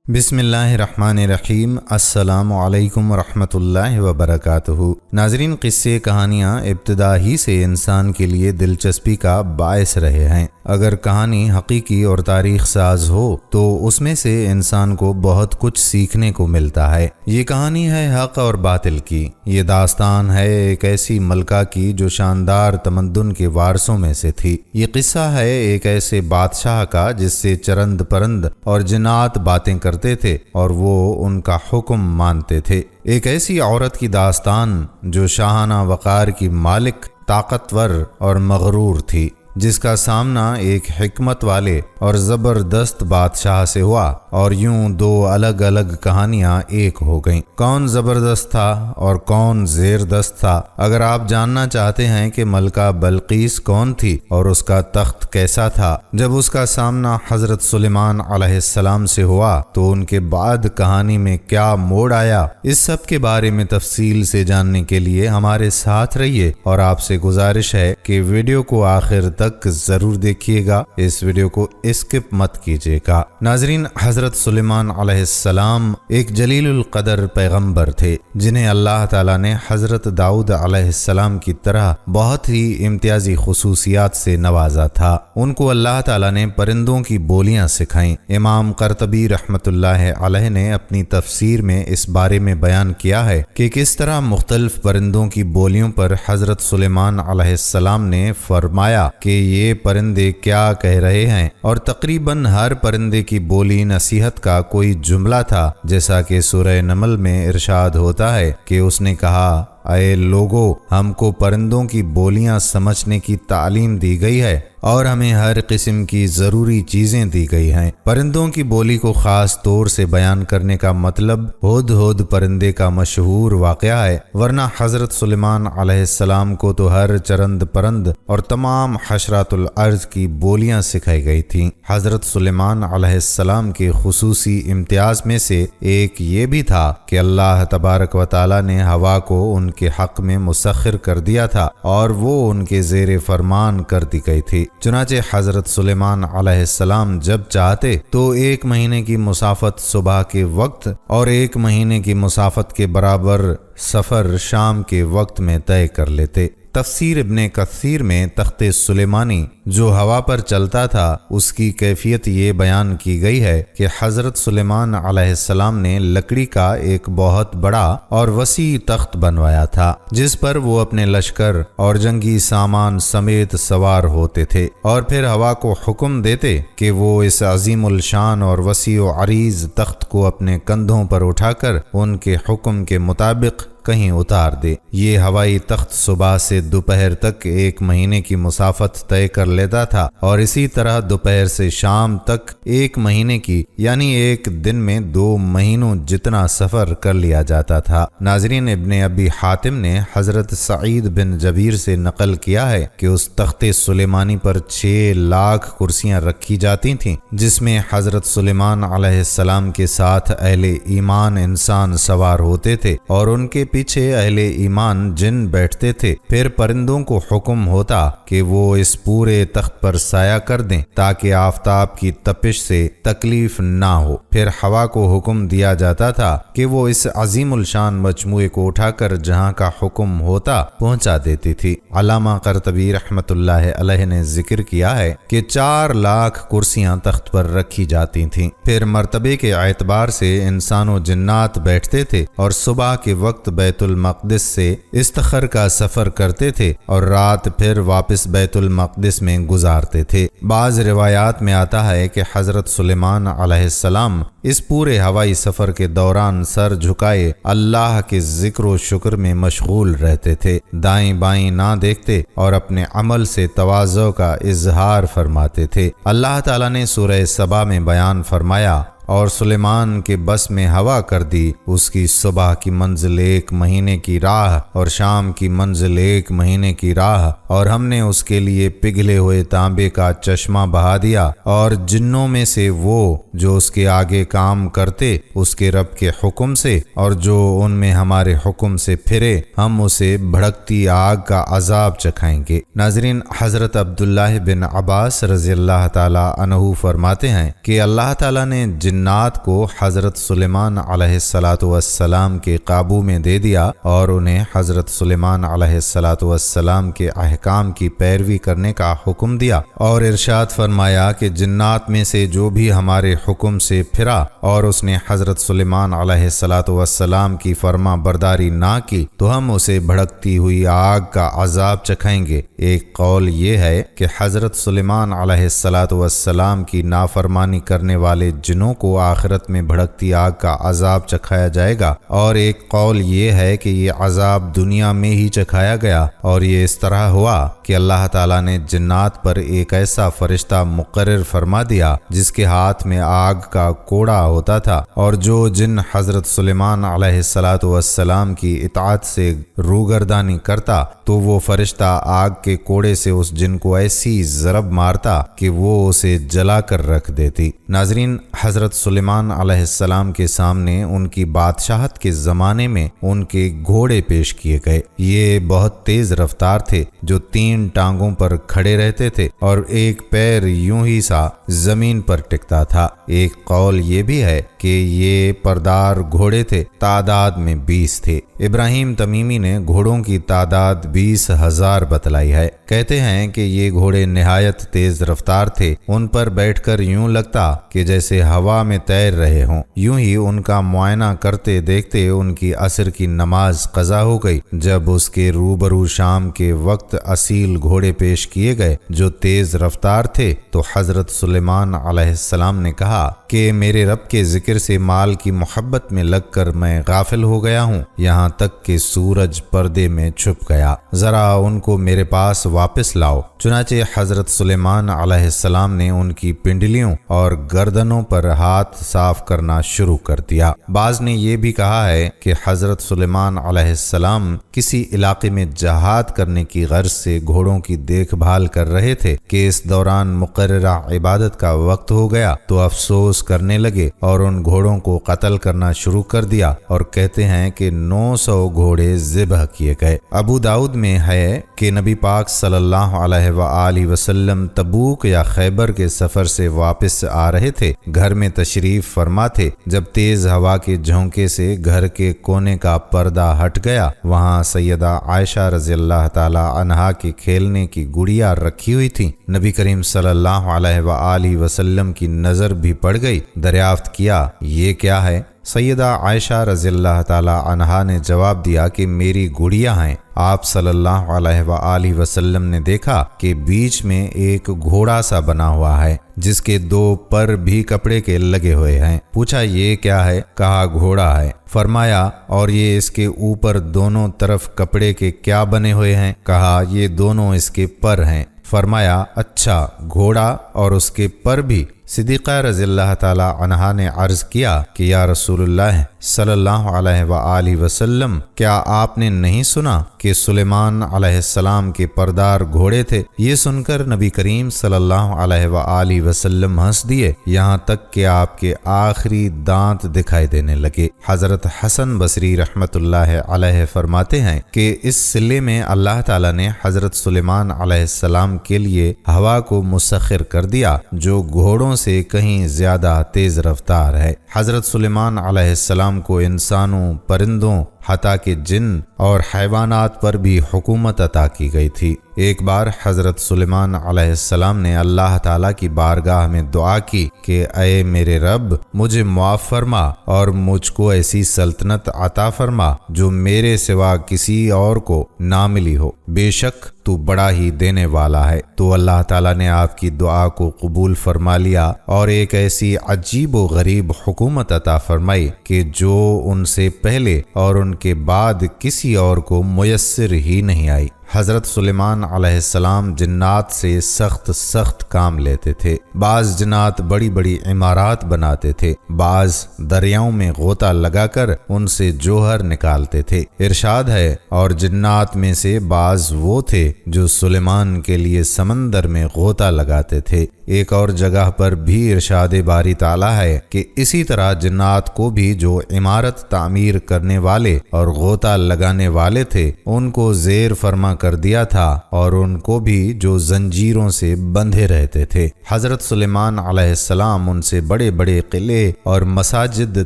بسم اللہ الرحمن الرحیم۔ السلام علیکم ورحمۃ اللہ وبرکاتہ۔ ناظرین، قصے کہانیاں ابتدا ہی سے انسان کے لیے دلچسپی کا باعث رہے ہیں۔ اگر کہانی حقیقی اور تاریخ ساز ہو تو اس میں سے انسان کو بہت کچھ سیکھنے کو ملتا ہے۔ یہ کہانی ہے حق اور باطل کی۔ یہ داستان ہے ایک ایسی ملکہ کی جو شاندار تمدن کے وارثوں میں سے تھی۔ یہ قصہ ہے ایک ایسے بادشاہ کا جس سے چرند پرند اور جنات باتیں کرتے تھے اور وہ ان کا حکم مانتے تھے۔ ایک ایسی عورت کی داستان جو شاہانہ وقار کی مالک، طاقتور اور مغرور تھی، جس کا سامنا ایک حکمت والے اور زبردست بادشاہ سے ہوا، اور یوں دو الگ الگ کہانیاں ایک ہو گئیں۔ کون زبردست تھا اور کون زیر دست تھا؟ اگر آپ جاننا چاہتے ہیں کہ ملکہ بلقیس کون تھی اور اس کا تخت کیسا تھا جب اس کا سامنا حضرت سلیمان علیہ السلام سے ہوا، تو ان کے بعد کہانی میں کیا موڑ آیا، اس سب کے بارے میں تفصیل سے جاننے کے لیے ہمارے ساتھ رہیے، اور آپ سے گزارش ہے کہ ویڈیو کو آخر تک ضرور دیکھیے گا، اس ویڈیو کو اسکپ مت کیجیے گا۔ ناظرین، حضرت سلیمان علیہ السلام ایک جلیل القدر پیغمبر تھے جنہیں اللہ تعالیٰ نے حضرت داؤد علیہ السلام کی طرح بہت ہی امتیازی خصوصیات سے نوازا تھا۔ ان کو اللہ تعالیٰ نے پرندوں کی بولیاں سکھائیں۔ امام قرطبی رحمۃ اللہ علیہ نے اپنی تفسیر میں اس بارے میں بیان کیا ہے کہ کس طرح مختلف پرندوں کی بولیوں پر حضرت سلیمان علیہ السلام نے فرمایا کہ یہ پرندے کیا کہہ رہے ہیں، اور تقریباً ہر پرندے کی بولی نصیحت کا کوئی جملہ تھا، جیسا کہ سورہ نمل میں ارشاد ہوتا ہے کہ اس نے کہا، اے لوگو، ہم کو پرندوں کی بولیاں سمجھنے کی تعلیم دی گئی ہے اور ہمیں ہر قسم کی ضروری چیزیں دی گئی ہیں۔ پرندوں کی بولی کو خاص طور سے بیان کرنے کا مطلب ہد ہد پرندے کا مشہور واقعہ ہے، ورنہ حضرت سلیمان علیہ السلام کو تو ہر چرند پرند اور تمام حشرات الارض کی بولیاں سکھائی گئی تھیں۔ حضرت سلیمان علیہ السلام کے خصوصی امتیاز میں سے ایک یہ بھی تھا کہ اللہ تبارک و تعالی نے ہوا کو ان کے حق میں مسخر کر دیا تھا اور وہ ان کے زیر فرمان کر دی گئی تھی۔ چنانچہ حضرت سلیمان علیہ السلام جب چاہتے تو 1 مہینے کی مسافت صبح کے وقت اور 1 مہینے کی مسافت کے برابر سفر شام کے وقت میں طے کر لیتے۔ تفسیر ابن کثیر میں تخت سلیمانی جو ہوا پر چلتا تھا، اس کی کیفیت یہ بیان کی گئی ہے کہ حضرت سلیمان علیہ السلام نے لکڑی کا ایک بہت بڑا اور وسیع تخت بنوایا تھا، جس پر وہ اپنے لشکر اور جنگی سامان سمیت سوار ہوتے تھے، اور پھر ہوا کو حکم دیتے کہ وہ اس عظیم الشان اور وسیع و عریض تخت کو اپنے کندھوں پر اٹھا کر ان کے حکم کے مطابق کہیں اتار دے۔ یہ ہوائی تخت صبح سے دوپہر تک 1 مہینے کی مسافت طے کر لیتا تھا، اور اسی طرح دوپہر سے شام تک 1 مہینے کی، یعنی 1 دن میں 2 مہینوں جتنا سفر کر لیا جاتا تھا۔ ناظرین، ابن ابی حاتم نے حضرت سعید بن جبیر سے نقل کیا ہے کہ اس تخت سلیمانی پر 6 لاکھ کرسیاں رکھی جاتی تھیں، جس میں حضرت سلیمان علیہ السلام کے ساتھ اہل ایمان انسان سوار ہوتے تھے، اور ان کے پیچھے اہل ایمان جن بیٹھتے تھے۔ پھر پرندوں کو حکم ہوتا کہ وہ اس پورے تخت پر سایہ کر دیں تاکہ آفتاب کی تپش سے تکلیف نہ ہو۔ پھر ہوا کو حکم دیا جاتا تھا کہ وہ اس عظیم الشان مجموعے کو اٹھا کر جہاں کا حکم ہوتا پہنچا دیتی تھی۔ علامہ قرطبی رحمۃ اللہ علیہ نے ذکر کیا ہے کہ 4 لاکھ کرسیاں تخت پر رکھی جاتی تھیں۔ پھر مرتبے کے اعتبار سے انسان و جنات بیٹھتے تھے، اور صبح کے وقت بیت المقدس سے استخر کا سفر کرتے تھے اور رات پھر واپس بیت المقدس میں گزارتے تھے۔ بعض روایات میں آتا ہے کہ حضرت سلیمان علیہ السلام اس پورے ہوائی سفر کے دوران سر جھکائے اللہ کے ذکر و شکر میں مشغول رہتے تھے، دائیں بائیں نہ دیکھتے اور اپنے عمل سے تواضع کا اظہار فرماتے تھے۔ اللہ تعالیٰ نے سورہ سبا میں بیان فرمایا، اور سلیمان کے بس میں ہوا کر دی، اس کی صبح کی منزل 1 مہینے کی راہ اور شام کی منزل 1 مہینے کی راہ، اور ہم نے اس کے لیے پگھلے ہوئے تانبے کا چشمہ بہا دیا، اور جنوں میں سے وہ جو اس کے آگے کام کرتے اس کے رب کے حکم سے، اور جو ان میں ہمارے حکم سے پھرے ہم اسے بھڑکتی آگ کا عذاب چکھائیں گے۔ ناظرین، حضرت عبداللہ بن عباس رضی اللہ تعالی عنہ فرماتے ہیں کہ اللہ تعالیٰ نے جنات کو حضرت سلیمان علیہ السلام کے قابو میں دے دیا اور انہیں حضرت سلیمان علیہ السلام کے احکام کی پیروی کرنے کا حکم دیا، اور ارشاد فرمایا کہ جنات میں سے جو بھی ہمارے حکم سے پھرا اور اس نے حضرت سلیمان علیہ السلام کی فرما برداری نہ کی تو ہم اسے بھڑکتی ہوئی آگ کا عذاب چکھائیں گے۔ ایک قول یہ ہے کہ حضرت سلیمان علیہ السلام کی نافرمانی کرنے والے جنوں کو آخرت میں بھڑکتی آگ کا عذاب چکھایا جائے گا، اور ایک قول یہ ہے کہ یہ عذاب دنیا میں ہی چکھایا گیا، اور یہ اس طرح ہوا کہ اللہ تعالیٰ نے جنات پر ایک ایسا فرشتہ مقرر فرما دیا جس کے ہاتھ میں آگ کا کوڑا ہوتا تھا، اور جو جن حضرت سلیمان علیہ السلام کی اطاعت سے روگردانی کرتا تو وہ فرشتہ آگ کے کوڑے سے اس جن کو ایسی ضرب مارتا کہ وہ اسے جلا کر رکھ دیتی۔ ناظرین، حضرت سلیمان علیہ السلام کے سامنے ان کی بادشاہت کے زمانے میں ان کے گھوڑے پیش کیے گئے۔ یہ بہت تیز رفتار تھے جو 3 ٹانگوں پر کھڑے رہتے تھے اور ایک پیر یوں ہی سا زمین پر ٹکتا تھا۔ ایک قول یہ بھی ہے کہ یہ پردار گھوڑے تھے، تعداد میں 20 تھے۔ ابراہیم تمیمی نے گھوڑوں کی تعداد 20,000 بتلائی ہے۔ کہتے ہیں کہ یہ گھوڑے نہایت تیز رفتار تھے، ان پر بیٹھ کر یوں لگتا کہ جیسے ہوا میں تیر رہے ہوں۔ یوں ہی ان کا معائنہ کرتے دیکھتے ان کی عصر کی نماز قضا ہو گئی۔ جب اس کے روبرو شام کے وقت اصیل گھوڑے پیش کیے گئے جو تیز رفتار تھے تو حضرت سلیمان علیہ السلام نے کہا کہ میرے رب کے ذکر سے مال کی محبت میں لگ کر میں غافل ہو گیا ہوں، یہاں تک کہ سورج پردے میں چھپ گیا، ذرا ان کو میرے پاس واپس لاؤ۔ چنانچہ حضرت سلیمان علیہ السلام نے ان کی پنڈلیوں اور گردنوں پر ہاتھ صاف کرنا شروع کر دیا۔ بعض نے یہ بھی کہا ہے کہ حضرت سلیمان علیہ السلام کسی علاقے میں جہاد کرنے کی غرض سے گھوڑوں کی دیکھ بھال کر رہے تھے کہ اس دوران مقررہ عبادت کا وقت ہو گیا تو افسوس کرنے لگے اور ان گھوڑوں کو قتل کرنا شروع کر دیا، اور کہتے ہیں کہ 900 گھوڑے ذبح کیے گئے۔ ابو داؤد میں ہے کہ نبی پاک صلی اللہ علیہ وآلہ وسلم تبوک یا خیبر کے سفر سے واپس آ رہے تھے، گھر میں تشریف فرما تھے، جب تیز ہوا کے جھونکے سے گھر کے کونے کا پردہ ہٹ گیا، وہاں سیدہ عائشہ رضی اللہ تعالی عنہا کی کھیلنے کی گڑیا رکھی ہوئی تھی۔ نبی کریم صلی اللہ علیہ وآلہ وسلم کی نظر بھی پڑ گئی، دریافت کیا یہ کیا ہے؟ سیدہ عائشہ رضی اللہ تعالی عنہا نے جواب دیا کہ میری گڑیا ہیں۔ آپ صلی اللہ علیہ وآلہ وسلم نے دیکھا کہ بیچ میں ایک گھوڑا سا بنا ہوا ہے جس کے 2 پر بھی کپڑے کے لگے ہوئے ہیں۔ پوچھا یہ کیا ہے؟ کہا گھوڑا ہے۔ فرمایا اور یہ اس کے اوپر دونوں طرف کپڑے کے کیا بنے ہوئے ہیں؟ کہا یہ دونوں اس کے پر ہیں۔ فرمایا اچھا، گھوڑا اور اس کے پر بھی؟ صدیقہ رضی اللہ تعالی عنہا نے عرض کیا کہ یا رسول اللہ صلی اللہ علیہ وآلہ وسلم، کیا آپ نے نہیں سنا کہ سلیمان علیہ السلام کے پردار گھوڑے تھے؟ یہ سن کر نبی کریم صلی اللہ علیہ وآلہ وسلم ہنس دیے، یہاں تک کہ آپ کے آخری دانت دکھائی دینے لگے۔ حضرت حسن بصری رحمت اللہ علیہ فرماتے ہیں کہ اس صلے میں اللہ تعالیٰ نے حضرت سلیمان علیہ السلام کے لیے ہوا کو مسخر کر دیا جو گھوڑوں سے کہیں زیادہ تیز رفتار ہے۔ حضرت سلیمان علیہ السلام کو انسانوں، پرندوں، حتیٰ کہ جن اور حیوانات پر بھی حکومت عطا کی گئی تھی۔ ایک بار حضرت سلیمان علیہ السلام نے اللہ تعالیٰ کی بارگاہ میں دعا کی کہ اے میرے رب، مجھے معاف فرما اور مجھ کو ایسی سلطنت عطا فرما جو میرے سوا کسی اور کو نہ ملی ہو، بے شک تو بڑا ہی دینے والا ہے۔ تو اللہ تعالیٰ نے آپ کی دعا کو قبول فرما لیا اور ایک ایسی عجیب و غریب حکومت عطا فرمائی کہ جو ان سے پہلے اور ان کے بعد کسی اور کو میسر ہی نہیں آئی۔ حضرت سلیمان علیہ السلام جنات سے سخت سخت کام لیتے تھے۔ بعض جنات بڑی بڑی عمارات بناتے تھے، بعض دریاؤں میں غوطہ لگا کر ان سے جوہر نکالتے تھے۔ ارشاد ہے، اور جنات میں سے بعض وہ تھے جو سلیمان کے لیے سمندر میں غوطہ لگاتے تھے۔ ایک اور جگہ پر بھی ارشاد باری تعالیٰ ہے کہ اسی طرح جنات کو بھی جو عمارت تعمیر کرنے والے اور غوطہ لگانے والے تھے ان کو زیر فرما کر دیا تھا، اور ان کو بھی جو زنجیروں سے بندھے رہتے تھے۔ حضرت سلیمان علیہ السلام ان سے بڑے بڑے قلعے اور مساجد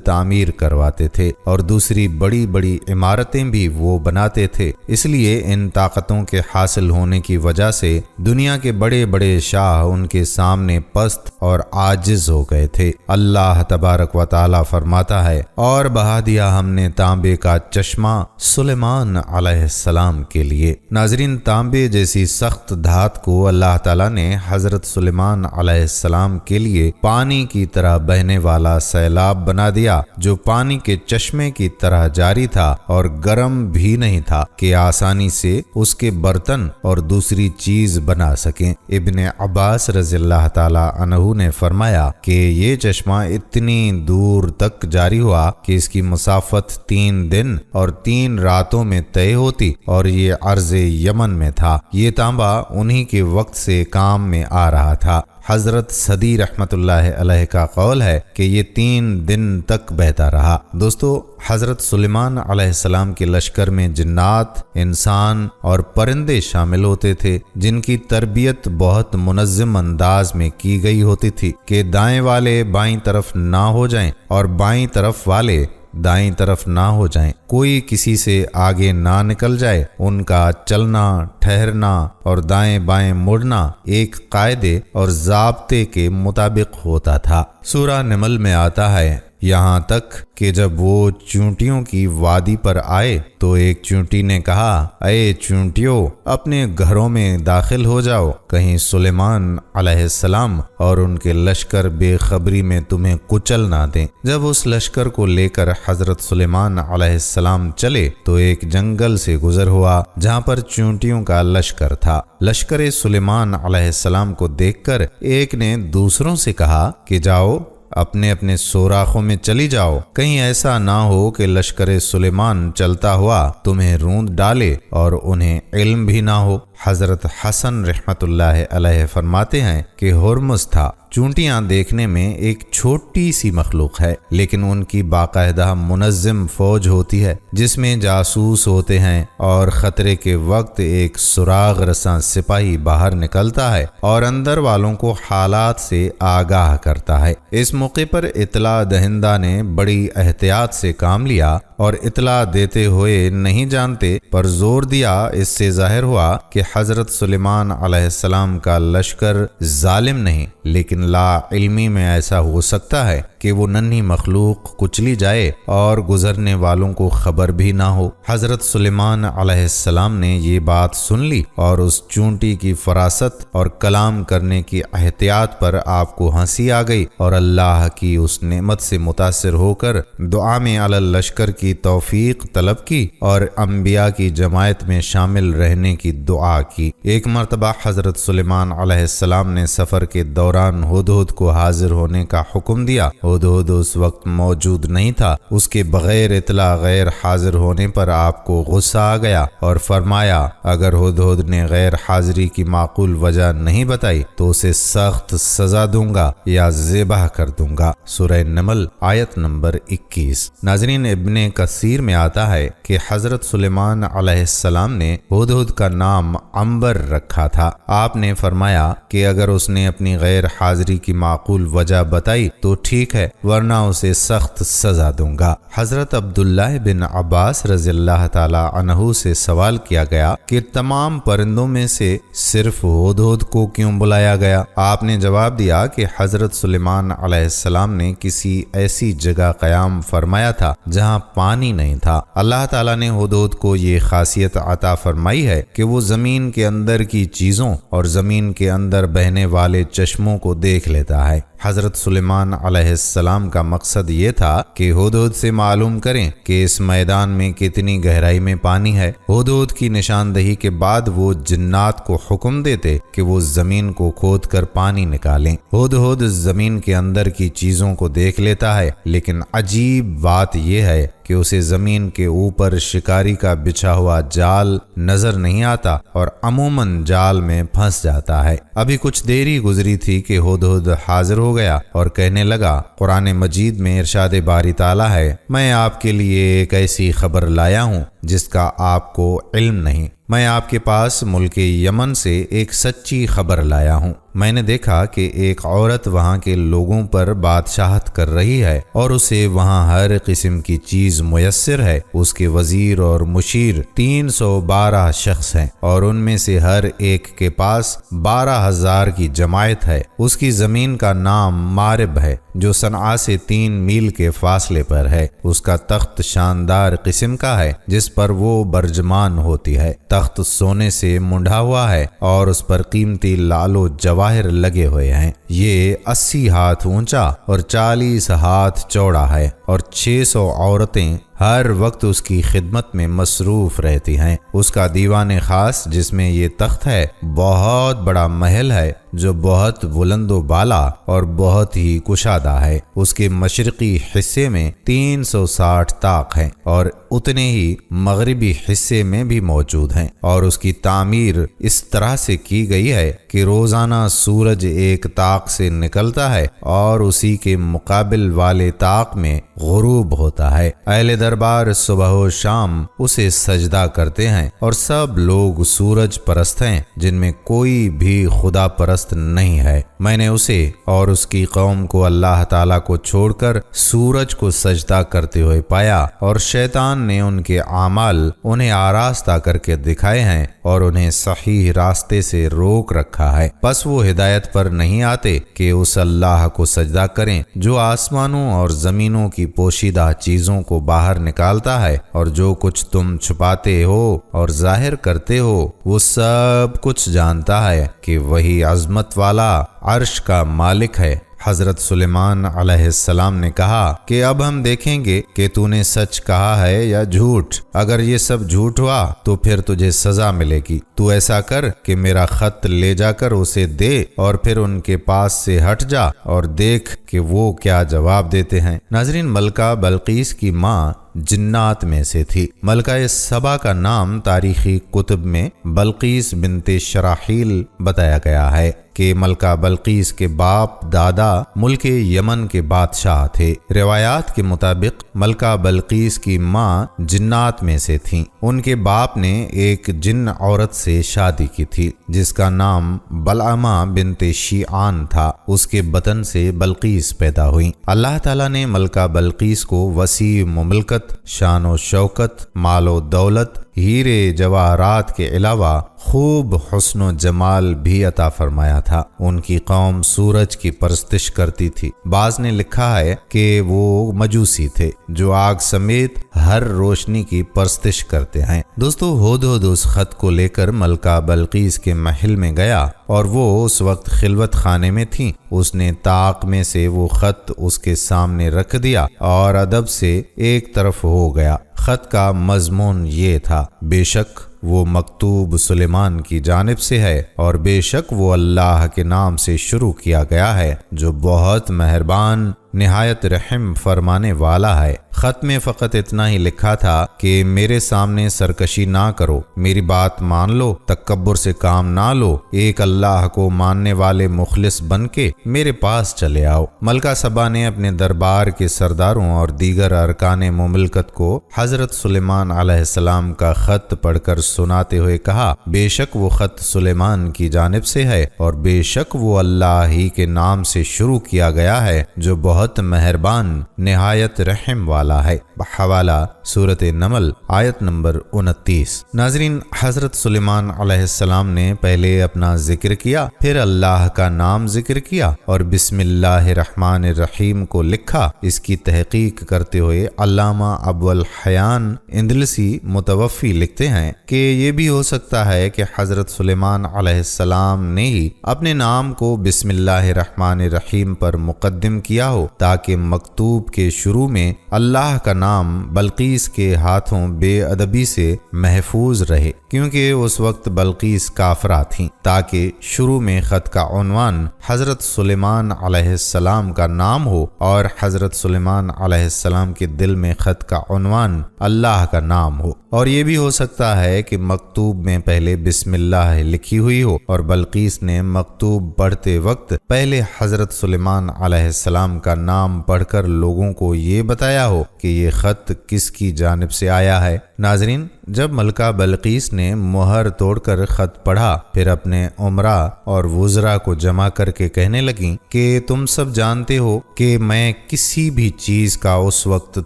تعمیر کرواتے تھے، اور دوسری بڑی بڑی عمارتیں بھی وہ بناتے تھے۔ اس لیے ان طاقتوں کے حاصل ہونے کی وجہ سے دنیا کے بڑے بڑے شاہ ان کے سامنے پست اور عاجز ہو گئے تھے۔ اللہ تبارک و تعالی فرماتا ہے، اور بہا دیا ہم نے تانبے کا چشمہ سلیمان علیہ السلام کے لیے۔ ناظرین، تانبے جیسی سخت دھات کو اللہ تعالیٰ نے حضرت سلیمان علیہ السلام کے لیے پانی کی طرح بہنے والا سیلاب بنا دیا، جو پانی کے چشمے کی طرح جاری تھا اور گرم بھی نہیں تھا کہ آسانی سے اس کے برتن اور دوسری چیز بنا سکیں۔ ابن عباس رضی اللہ تعالی عنہ نے فرمایا کہ یہ چشمہ اتنی دور تک جاری ہوا کہ اس کی مسافت 3 دن اور 3 راتوں میں طے ہوتی، اور یہ عرض یمن میں تھا۔ یہ تانبا انہی کے وقت سے کام میں آ رہا تھا۔ حضرت صدی رحمت اللہ علیہ کا قول ہے کہ یہ 3 دن تک بہتا رہا۔ دوستو، حضرت سلیمان علیہ السلام کے لشکر میں جنات، انسان اور پرندے شامل ہوتے تھے، جن کی تربیت بہت منظم انداز میں کی گئی ہوتی تھی کہ دائیں والے بائیں طرف نہ ہو جائیں اور بائیں طرف والے دائیں طرف نہ ہو جائیں، کوئی کسی سے آگے نہ نکل جائے۔ ان کا چلنا، ٹھہرنا اور دائیں بائیں مڑنا ایک قاعدے اور ضابطے کے مطابق ہوتا تھا۔ سورہ نمل میں آتا ہے، یہاں تک کہ جب وہ چونٹیوں کی وادی پر آئے تو ایک چونٹی نے کہا، اے چونٹیوں، اپنے گھروں میں داخل ہو جاؤ، کہیں سلیمان علیہ السلام اور ان کے لشکر بے خبری میں تمہیں کچل نہ دیں۔ جب اس لشکر کو لے کر حضرت سلیمان علیہ السلام چلے تو ایک جنگل سے گزر ہوا جہاں پر چونٹیوں کا لشکر تھا۔ لشکر سلیمان علیہ السلام کو دیکھ کر ایک نے دوسروں سے کہا کہ جاؤ، اپنے اپنے سوراخوں میں چلی جاؤ، کہیں ایسا نہ ہو کہ لشکر سلیمان چلتا ہوا تمہیں روند ڈالے اور انہیں علم بھی نہ ہو۔ حضرت حسن رحمت اللہ علیہ فرماتے ہیں کہ ہرمز تھا۔ چونٹیاں دیکھنے میں ایک چھوٹی سی مخلوق ہے، لیکن ان کی باقاعدہ منظم فوج ہوتی ہے جس میں جاسوس ہوتے ہیں، اور خطرے کے وقت ایک سراغ رساں سپاہی باہر نکلتا ہے اور اندر والوں کو حالات سے آگاہ کرتا ہے۔ اس موقع پر اطلاع دہندہ نے بڑی احتیاط سے کام لیا اور اطلاع دیتے ہوئے نہیں جانتے پر زور دیا۔ اس سے ظاہر ہوا کہ حضرت سلیمان علیہ السلام کا لشکر ظالم نہیں، لیکن لا علمی میں ایسا ہو سکتا ہے کہ وہ ننھی مخلوق کچلی جائے اور گزرنے والوں کو خبر بھی نہ ہو۔ حضرت سلیمان علیہ السلام نے یہ بات سن لی اور اس چونٹی کی فراست اور کلام کرنے کی احتیاط پر آپ کو ہنسی آ گئی، اور اللہ کی اس نعمت سے متاثر ہو کر دعا میں علی الشکر کی توفیق طلب کی اور انبیاء کی جماعت میں شامل رہنے کی دعا کی۔ ایک مرتبہ حضرت سلیمان علیہ السلام نے سفر کے دوران ہدہد کو حاضر ہونے کا حکم دیا۔ ہدہد اس وقت موجود نہیں تھا۔ اس کے بغیر اطلاع غیر حاضر ہونے پر آپ کو غصہ آ گیا اور فرمایا، اگر ہدہد نے غیر حاضری کی معقول وجہ نہیں بتائی تو اسے سخت سزا دوں گا یا ذبح کر دوں گا۔ سورہ نمل آیت نمبر 21۔ ناظرین، ابن کثیر میں آتا ہے کہ حضرت سلیمان علیہ السلام نے ہدہد کا نام عنبر رکھا تھا۔ آپ نے فرمایا کہ اگر اس نے اپنی غیر حاضری کی معقول وجہ بتائی تو ٹھیک ہے، ورنہ اسے سخت سزا دوں گا۔ حضرت عبداللہ بن عباس رضی اللہ تعالی عنہ سے سوال کیا گیا کہ تمام پرندوں میں سے صرف ہدہد کو کیوں بلایا گیا؟ آپ نے جواب دیا کہ حضرت سلیمان علیہ السلام نے کسی ایسی جگہ قیام فرمایا تھا جہاں پانی نہیں تھا۔ اللہ تعالیٰ نے ہدہد کو یہ خاصیت عطا فرمائی ہے کہ وہ زمین زمین کے اندر کی چیزوں اور زمین کے اندر بہنے والے چشموں کو دیکھ لیتا ہے۔ حضرت سلیمان علیہ السلام کا مقصد یہ تھا کہ ہدہد سے معلوم کریں کہ اس میدان میں کتنی گہرائی میں پانی ہے۔ ہدہد کی نشاندہی کے بعد وہ جنات کو حکم دیتے کہ وہ زمین کو کھود کر پانی نکالیں۔ ہدہد زمین کے اندر کی چیزوں کو دیکھ لیتا ہے، لیکن عجیب بات یہ ہے کہ اسے زمین کے اوپر شکاری کا بچھا ہوا جال نظر نہیں آتا اور عموماً جال میں پھنس جاتا ہے۔ ابھی کچھ دیری گزری تھی کہ ہدہد حاضر ہو گیا اور کہنے لگا، قرآن مجید میں ارشاد باری تعالیٰ ہے، میں آپ کے لیے ایک ایسی خبر لایا ہوں جس کا آپ کو علم نہیں۔ میں آپ کے پاس ملک یمن سے ایک سچی خبر لایا ہوں۔ میں نے دیکھا کہ ایک عورت وہاں کے لوگوں پر بادشاہت کر رہی ہے اور اسے وہاں ہر قسم کی چیز میسر ہے۔ اس کے وزیر اور مشیر 312 شخص ہیں اور ان میں سے ہر ایک کے پاس 12,000 کی جماعت ہے۔ اس کی زمین کا نام مارب ہے جو صنعاء سے 3 میل کے فاصلے پر ہے۔ اس کا تخت شاندار قسم کا ہے جس پر وہ برجمان ہوتی ہے۔ تخت سونے سے منڈھا ہوا ہے اور اس پر قیمتی لال و جواہر لگے ہوئے ہیں۔ یہ 80 ہاتھ اونچا اور 40 ہاتھ چوڑا ہے اور 600 عورتیں ہر وقت اس کی خدمت میں مصروف رہتی ہیں۔ اس کا دیوان خاص جس میں یہ تخت ہے بہت بڑا محل ہے جو بہت بلند و بالا اور بہت ہی کشادہ ہے۔ اس کے مشرقی حصے میں 360 طاق ہیں اور اتنے ہی مغربی حصے میں بھی موجود ہیں، اور اس کی تعمیر اس طرح سے کی گئی ہے کہ روزانہ سورج ایک طاق سے نکلتا ہے اور اسی کے مقابل والے طاق میں غروب ہوتا ہے۔ اہل دربار صبح و شام اسے سجدہ کرتے ہیں اور سب لوگ سورج پرست ہیں جن میں کوئی بھی خدا پرست نہیں ہے۔ میں نے اسے اور اس کی قوم کو اللہ تعالیٰ کو چھوڑ کر سورج کو سجدہ کرتے ہوئے پایا، اور شیطان نے ان کے اعمال انہیں آراستہ کر کے دکھائے ہیں اور انہیں صحیح راستے سے روک رکھا ہے۔ پس وہ ہدایت پر نہیں آتے کہ اس اللہ کو سجدہ کریں جو آسمانوں اور زمینوں کی پوشیدہ چیزوں کو باہر نکالتا ہے، اور جو کچھ تم چھپاتے ہو اور ظاہر کرتے ہو وہ سب کچھ جانتا ہے کہ وہی عظمت والا عرش کا مالک ہے۔ حضرت سلیمان علیہ السلام نے کہا کہ اب ہم دیکھیں گے کہ تو نے سچ کہا ہے یا جھوٹ۔ اگر یہ سب جھوٹ ہوا تو پھر تجھے سزا ملے گی۔ تو ایسا کر کہ میرا خط لے جا کر اسے دے اور پھر ان کے پاس سے ہٹ جا اور دیکھ کہ وہ کیا جواب دیتے ہیں۔ ناظرین، ملکہ بلقیس کی ماں جنات میں سے تھی۔ ملکہ سبا کا نام تاریخی کتب میں بلقیس بنت شراحیل بتایا گیا ہے کہ ملکہ بلقیس کے باپ دادا ملک یمن کے بادشاہ تھے۔ روایات کے مطابق ملکہ بلقیس کی ماں جنات میں سے تھیں۔ ان کے باپ نے ایک جن عورت سے شادی کی تھی جس کا نام بلعمہ بنت شیعان تھا۔ اس کے بطن سے بلقیس پیدا ہوئی۔ اللہ تعالیٰ نے ملکہ بلقیس کو وسیع مملکت، شان و شوکت، مال و دولت، ہیرے جواہرات کے علاوہ خوب حسن و جمال بھی عطا فرمایا تھا۔ ان کی قوم سورج کی پرستش کرتی تھی۔ بعض نے لکھا ہے کہ وہ مجوسی تھے جو آگ سمیت ہر روشنی کی پرستش کرتے ہیں۔ دوستو، ہدہد اس خط کو لے کر ملکہ بلقیس کے محل میں گیا اور وہ اس وقت خلوت خانے میں تھیں۔ اس نے طاق میں سے وہ خط اس کے سامنے رکھ دیا اور ادب سے ایک طرف ہو گیا۔ خط کا مضمون یہ تھا: بے شک وہ مکتوب سلیمان کی جانب سے ہے اور بے شک وہ اللہ کے نام سے شروع کیا گیا ہے جو بہت مہربان نہایت رحم فرمانے والا ہے۔ خط میں فقط اتنا ہی لکھا تھا کہ میرے سامنے سرکشی نہ کرو، میری بات مان لو، تکبر سے کام نہ لو، ایک اللہ کو ماننے والے مخلص بن کے میرے پاس چلے آؤ۔ ملکہ سبا نے اپنے دربار کے سرداروں اور دیگر ارکان مملکت کو حضرت سلیمان علیہ السلام کا خط پڑھ کر سناتے ہوئے کہا: بے شک وہ خط سلیمان کی جانب سے ہے اور بے شک وہ اللہ ہی کے نام سے شروع کیا گیا ہے جو بہت مہربان نہایت رحم والا والا ہے۔ بحوالہ سورۃ نمل آیت نمبر 29۔ ناظرین، حضرت سلیمان علیہ السلام نے پہلے اپنا ذکر کیا، پھر اللہ کا نام ذکر کیا اور بسم اللہ الرحمن الرحیم کو لکھا۔ اس کی تحقیق کرتے ہوئے علامہ ابو الحیان اندلسی متوفی لکھتے ہیں کہ یہ بھی ہو سکتا ہے کہ حضرت سلیمان علیہ السلام نے ہی اپنے نام کو بسم اللہ الرحمن الرحیم پر مقدم کیا ہو تاکہ مکتوب کے شروع میں اللہ کا نام بلقیس کے ہاتھوں بے ادبی سے محفوظ رہے، کیونکہ اس وقت بلقیس کافرہ تھیں، تاکہ شروع میں خط کا عنوان حضرت سلیمان علیہ السلام کا نام ہو اور حضرت سلیمان علیہ السلام کے دل میں خط کا عنوان اللہ کا نام ہو۔ اور یہ بھی ہو سکتا ہے کہ مکتوب میں پہلے بسم اللہ لکھی ہوئی ہو اور بلقیس نے مکتوب پڑھتے وقت پہلے حضرت سلیمان علیہ السلام کا نام پڑھ کر لوگوں کو یہ بتایا ہو کہ یہ خط کس کی جانب سے آیا ہے۔ ناظرین، جب ملکہ بلقیس نے مہر توڑ کر خط پڑھا، پھر اپنے عمراء اور وزراء کو جمع کر کے کہنے لگیں کہ تم سب جانتے ہو کہ میں کسی بھی چیز کا اس وقت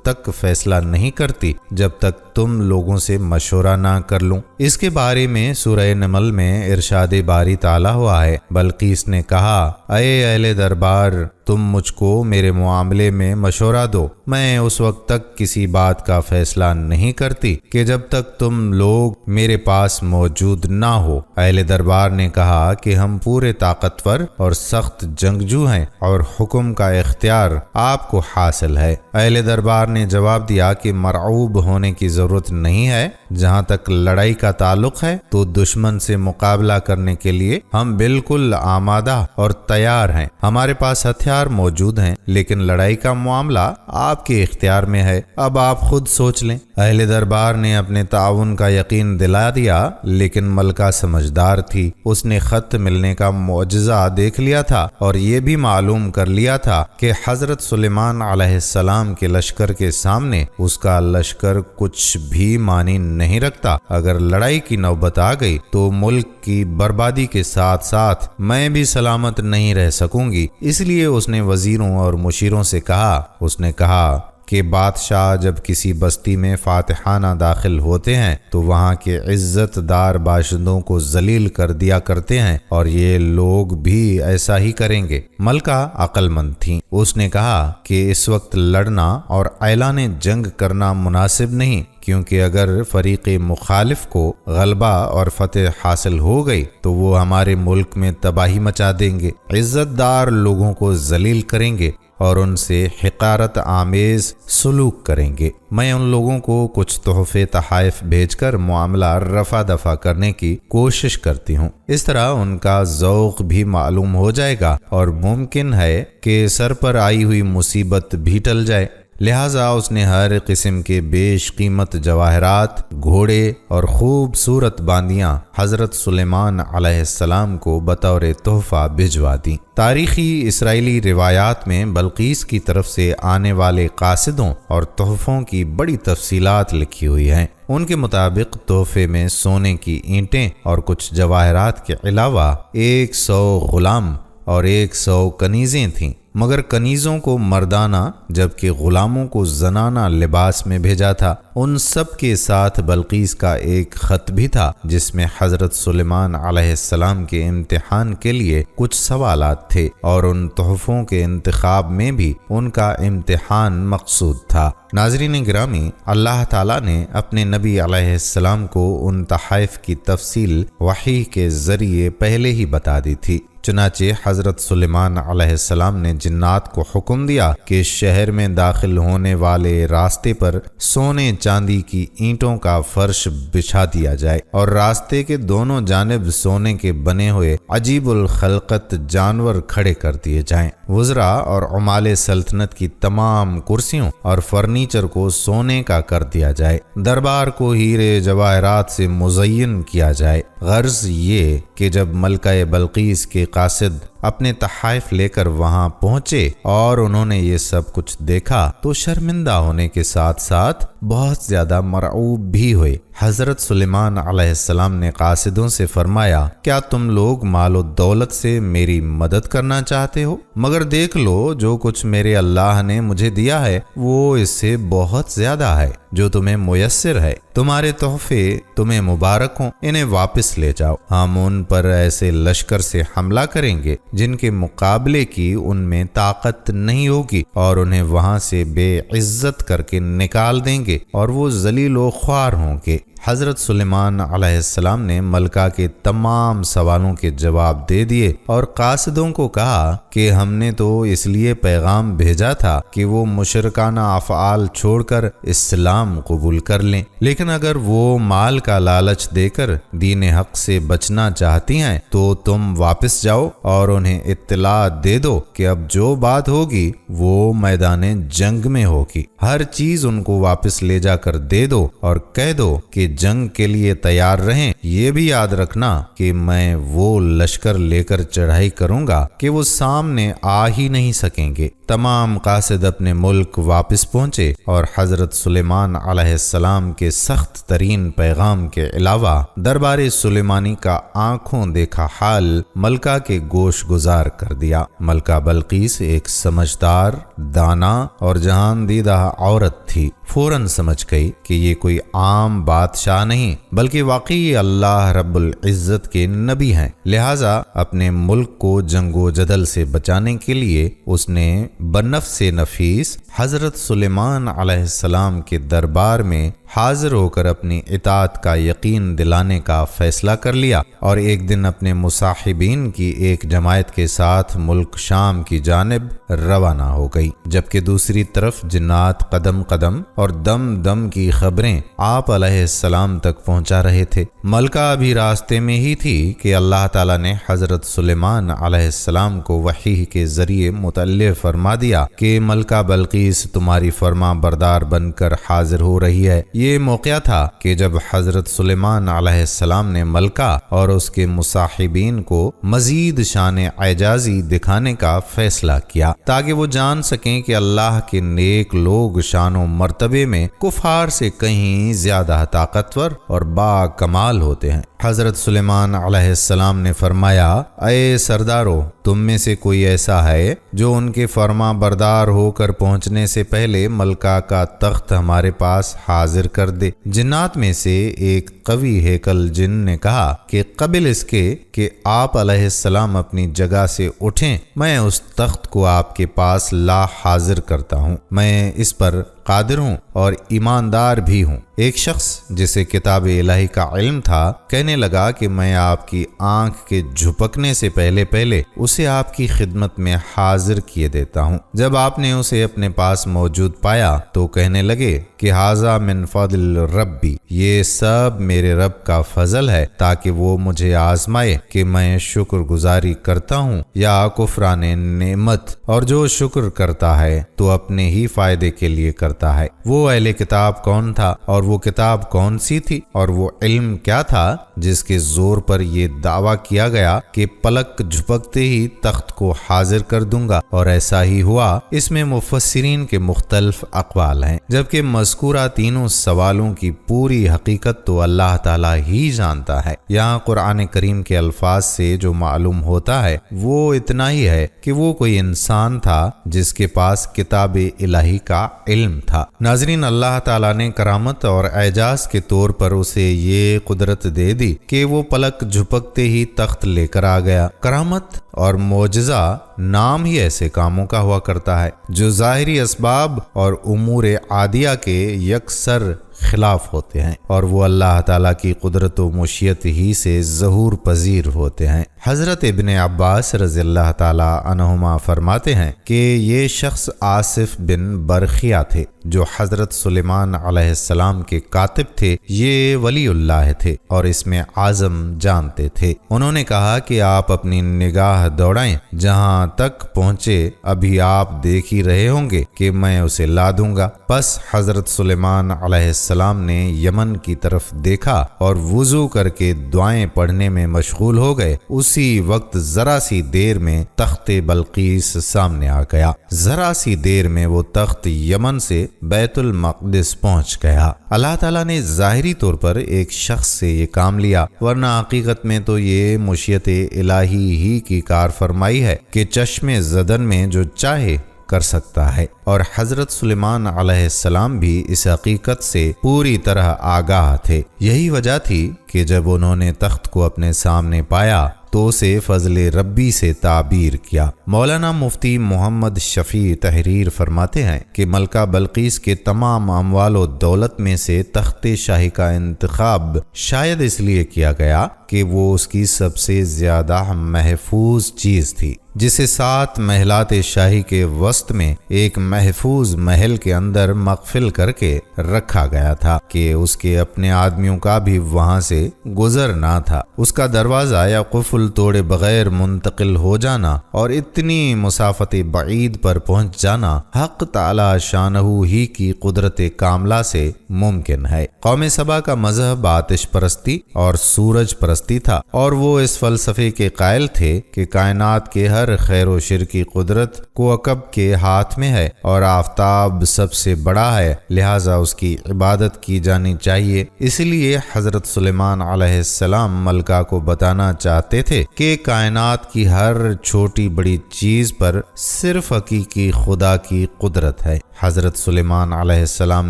تک فیصلہ نہیں کرتی جب تک تم لوگوں سے مشورہ نہ کر لوں۔ اس کے بارے میں سورہ نمل میں ارشاد باری تعالیٰ ہوا ہے۔ بلقیس نے کہا، اے اہل دربار، تم مجھ کو میرے معاملے میں مشورہ دو، میں اس وقت تک کسی بات کا فیصلہ نہیں کرتی کہ جب تک تم لوگ میرے پاس موجود نہ ہو۔ اہل دربار نے کہا کہ ہم پورے طاقتور اور سخت جنگجو ہیں اور حکم کا اختیار آپ کو حاصل ہے۔ اہل دربار نے جواب دیا کہ مرعوب ہونے کی ضرورت نہیں ہے، جہاں تک لڑائی کا تعلق ہے تو دشمن سے مقابلہ کرنے کے لیے ہم بالکل آمادہ اور تیار ہیں، ہمارے پاس ہتھیار موجود ہیں، لیکن لڑائی کا معاملہ آپ کے اختیار میں ہے، اب آپ خود سوچ لیں۔ اہل دربار نے اپنے تعاون کا یقین دلا دیا، لیکن ملکہ سمجھدار تھی، اس نے خط ملنے کا معجزہ دیکھ لیا تھا اور یہ بھی معلوم کر لیا تھا کہ حضرت سلیمان علیہ السلام کے لشکر کے سامنے اس کا لشکر کچھ بھی معنی نہیں رکھتا۔ اگر لڑائی کی نوبت آ گئی تو ملک کی بربادی کے ساتھ ساتھ میں بھی سلامت نہیں رہ سکوں گی۔ اس لیے اس نے وزیروں اور مشیروں سے کہا، اس نے کہا کہ بادشاہ جب کسی بستی میں فاتحانہ داخل ہوتے ہیں تو وہاں کے عزت دار باشندوں کو ذلیل کر دیا کرتے ہیں، اور یہ لوگ بھی ایسا ہی کریں گے۔ ملکہ عقل مند تھیں، اس نے کہا کہ اس وقت لڑنا اور اعلان جنگ کرنا مناسب نہیں، کیونکہ اگر فریق مخالف کو غلبہ اور فتح حاصل ہو گئی تو وہ ہمارے ملک میں تباہی مچا دیں گے، عزت دار لوگوں کو ذلیل کریں گے اور ان سے حقارت آمیز سلوک کریں گے۔ میں ان لوگوں کو کچھ تحفے تحائف بھیج کر معاملہ رفع دفع کرنے کی کوشش کرتی ہوں، اس طرح ان کا ذوق بھی معلوم ہو جائے گا اور ممکن ہے کہ سر پر آئی ہوئی مصیبت بھی ٹل جائے۔ لہٰذا اس نے ہر قسم کے بیش قیمت جواہرات، گھوڑے اور خوبصورت باندیاں حضرت سلیمان علیہ السلام کو بطور تحفہ بھجوا دیں۔ تاریخی اسرائیلی روایات میں بلقیس کی طرف سے آنے والے قاصدوں اور تحفوں کی بڑی تفصیلات لکھی ہوئی ہیں۔ ان کے مطابق تحفے میں سونے کی اینٹیں اور کچھ جواہرات کے علاوہ 100 غلام اور 100 کنیزیں تھیں، مگر کنیزوں کو مردانہ جبکہ غلاموں کو زنانہ لباس میں بھیجا تھا۔ ان سب کے ساتھ بلقیس کا ایک خط بھی تھا جس میں حضرت سلیمان علیہ السلام کے امتحان کے لیے کچھ سوالات تھے، اور ان تحفوں کے انتخاب میں بھی ان کا امتحان مقصود تھا۔ ناظرین گرامی، اللہ تعالیٰ نے اپنے نبی علیہ السلام کو ان تحائف کی تفصیل وحی کے ذریعے پہلے ہی بتا دی تھی۔ چنانچہ حضرت سلیمان علیہ السلام نے جنات کو حکم دیا کہ شہر میں داخل ہونے والے راستے پر سونے چاندی کی اینٹوں کا فرش بچھا دیا جائے اور راستے کے دونوں جانب سونے کے بنے ہوئے عجیب الخلقت جانور کھڑے کر دیے جائیں۔ وزراء اور عمال سلطنت کی تمام کرسیوں اور فرنیچر کو سونے کا کر دیا جائے، دربار کو ہیرے جواہرات سے مزین کیا جائے، غرض یہ کہ جب ملکہ بلقیس کے قاصد اپنے تحائف لے کر وہاں پہنچے اور انہوں نے یہ سب کچھ دیکھا تو شرمندہ ہونے کے ساتھ ساتھ بہت زیادہ مرعوب بھی ہوئے۔ حضرت سلیمان علیہ السلام نے قاصدوں سے فرمایا، کیا تم لوگ مال و دولت سے میری مدد کرنا چاہتے ہو؟ مگر دیکھ لو جو کچھ میرے اللہ نے مجھے دیا ہے وہ اس سے بہت زیادہ ہے جو تمہیں میسر ہے۔ تمہارے تحفے تمہیں مبارک ہوں، انہیں واپس لے جاؤ۔ ہم ان پر ایسے لشکر سے حملہ کریں گے جن کے مقابلے کی ان میں طاقت نہیں ہوگی، اور انہیں وہاں سے بے عزت کر کے نکال دیں گے اور وہ ذلیل و خوار ہوں گے۔ حضرت سلیمان علیہ السلام نے ملکہ کے تمام سوالوں کے جواب دے دیے اور قاصدوں کو کہا کہ ہم نے تو اس لیے پیغام بھیجا تھا کہ وہ مشرکانہ افعال چھوڑ کر اسلام قبول کر لیں، لیکن اگر وہ مال کا لالچ دے کر دین حق سے بچنا چاہتی ہیں تو تم واپس جاؤ اور انہیں اطلاع دے دو کہ اب جو بات ہوگی وہ میدان جنگ میں ہوگی۔ ہر چیز ان کو واپس لے جا کر دے دو اور کہہ دو کہ جنگ کے لیے تیار رہیں۔ یہ بھی یاد رکھنا کہ میں وہ لشکر لے کر چڑھائی کروں گا کہ وہ سامنے آ ہی نہیں سکیں گے۔ تمام قاصد اپنے ملک واپس پہنچے اور حضرت سلیمان علیہ السلام کے سخت ترین پیغام کے علاوہ دربار سلیمانی کا آنکھوں دیکھا حال ملکہ کے گوش گزار کر دیا۔ ملکہ بلقیس ایک سمجھدار، دانا اور جہان دیدہ عورت تھی۔ فوراً سمجھ گئی کہ یہ کوئی عام بادشاہ نہیں بلکہ واقعی اللہ رب العزت کے نبی ہیں، لہٰذا اپنے ملک کو جنگ و جدل سے بچانے کے لیے اس نے بنفس نفیس حضرت سلیمان علیہ السلام کے دربار میں حاضر ہو کر اپنی اطاعت کا یقین دلانے کا فیصلہ کر لیا اور ایک دن اپنے مصاحبین کی ایک جماعت کے ساتھ ملک شام کی جانب روانہ ہو گئی، جبکہ دوسری طرف جنات قدم قدم اور دم دم کی خبریں آپ علیہ السلام تک پہنچا رہے تھے۔ ملکہ ابھی راستے میں ہی تھی کہ اللہ تعالیٰ نے حضرت سلیمان علیہ السلام کو وحی کے ذریعے مطلع فرما دیا کہ ملکہ بلقیس تمہاری فرما بردار بن کر حاضر ہو رہی ہے۔ یہ موقع تھا کہ جب حضرت سلیمان علیہ السلام نے ملکہ اور اس کے مصاحبین کو مزید شان اعجازی دکھانے کا فیصلہ کیا تاکہ وہ جان سکیں کہ اللہ کے نیک لوگ شان و مرتبے میں کفار سے کہیں زیادہ طاقتور اور با کمال ہوتے ہیں۔ حضرت سلیمان علیہ السلام نے فرمایا، اے سردارو، تم میں سے کوئی ایسا ہے جو ان کے فرما بردار ہو کر پہنچنے سے پہلے ملکہ کا تخت ہمارے پاس حاضر کر دے؟ جنات میں سے ایک قوی ہیکل جن نے کہا کہ قبل اس کے کہ آپ علیہ السلام اپنی جگہ سے اٹھیں میں اس تخت کو آپ کے پاس لا حاضر کرتا ہوں، میں اس پر قادر ہوں اور ایماندار بھی ہوں۔ ایک شخص جسے کتاب الہی کا علم تھا کہنے لگا کہ میں آپ کی آنکھ کے جھپکنے سے پہلے اسے آپ کی خدمت میں حاضر کیے دیتا ہوں۔ جب آپ نے اسے اپنے پاس موجود پایا تو کہنے لگے کہ ھذا من فضل ربی، یہ سب میرے رب کا فضل ہے تاکہ وہ مجھے آزمائے کہ میں شکر گزاری کرتا ہوں یا کفران نعمت، اور جو شکر کرتا ہے تو اپنے ہی فائدے کے لیے کرتا ہے۔ وہ اہل کتاب کون تھا اور وہ کتاب کون سی تھی اور وہ علم کیا تھا جس کے زور پر یہ دعویٰ کیا گیا کہ پلک جھپکتے ہی تخت کو حاضر کر دوں گا، اور ایسا ہی ہوا؟ اس میں مفسرین کے مختلف اقوال ہیں، جبکہ مذکورہ تینوں سوالوں کی پوری حقیقت تو اللہ تعالیٰ ہی جانتا ہے۔ یہاں قرآن کریم کے الفاظ سے جو معلوم ہوتا ہے وہ اتنا ہی ہے کہ وہ کوئی انسان تھا جس کے پاس کتاب الہی کا علم تھا۔ ناظرین، اللہ تعالیٰ نے کرامت اور اعجاز کے طور پر اسے یہ قدرت دے دی کہ وہ پلک جھپکتے ہی تخت لے کر آ گیا۔ کرامت اور معجزہ نام ہی ایسے کاموں کا ہوا کرتا ہے جو ظاہری اسباب اور امور عادیہ کے یکسر خلاف ہوتے ہیں، اور وہ اللہ تعالیٰ کی قدرت و مشیت ہی سے ظہور پذیر ہوتے ہیں۔ حضرت ابن عباس رضی اللہ تعالیٰ عنہما فرماتے ہیں کہ یہ شخص آصف بن برخیہ تھے جو حضرت سلیمان علیہ السلام کے کاتب تھے۔ یہ ولی اللہ تھے اور اس میں اعظم جانتے تھے۔ انہوں نے کہا کہ آپ اپنی نگاہ دوڑائیں، جہاں تک پہنچے ابھی آپ دیکھ ہی رہے ہوں گے کہ میں اسے لا دوں گا۔ پس حضرت سلیمان علیہ السلام السلام نے یمن کی طرف دیکھا اور وضو کر کے دعائیں پڑھنے میں مشغول ہو گئے، اسی وقت ذرا سی دیر میں تخت بلقیس سامنے آ گیا۔ ذرا سی دیر میں وہ تخت یمن سے بیت المقدس پہنچ گیا۔ اللہ تعالیٰ نے ظاہری طور پر ایک شخص سے یہ کام لیا، ورنہ حقیقت میں تو یہ مشیت الہی ہی کی کار فرمائی ہے کہ چشم زدن میں جو چاہے کر سکتا ہے، اور حضرت سلیمان علیہ السلام بھی اس حقیقت سے پوری طرح آگاہ تھے۔ یہی وجہ تھی کہ جب انہوں نے تخت کو اپنے سامنے پایا تو اسے فضل ربی سے تعبیر کیا۔ مولانا مفتی محمد شفیع تحریر فرماتے ہیں کہ ملکہ بلقیس کے تمام اموال و دولت میں سے تخت شاہی کا انتخاب شاید اس لیے کیا گیا کہ وہ اس کی سب سے زیادہ محفوظ چیز تھی، جسے 7 محلات شاہی کے وسط میں ایک محفوظ محل کے اندر مقفل کر کے رکھا گیا تھا کہ اس کے اپنے آدمیوں کا بھی وہاں سے گزر نہ تھا۔ اس کا دروازہ یا قفل توڑے بغیر منتقل ہو جانا اور اتنی مسافت بعید پر پہنچ جانا حق تعالی شانہ ہی کی قدرت کاملہ سے ممکن ہے۔ قوم سبا کا مذہب آتش پرستی اور سورج پرستی تھا، اور وہ اس فلسفے کے قائل تھے کہ کائنات کے ہر خیر و شر کی قدرت کوکب کے ہاتھ میں ہے اور آفتاب سب سے بڑا ہے، لہٰذا اس کی عبادت کی جانی چاہیے۔ اس لیے حضرت سلیمان علیہ السلام ملکہ کو بتانا چاہتے تھے کہ کائنات کی ہر چھوٹی بڑی چیز پر صرف حقیقی خدا کی قدرت ہے۔ حضرت سلیمان علیہ السلام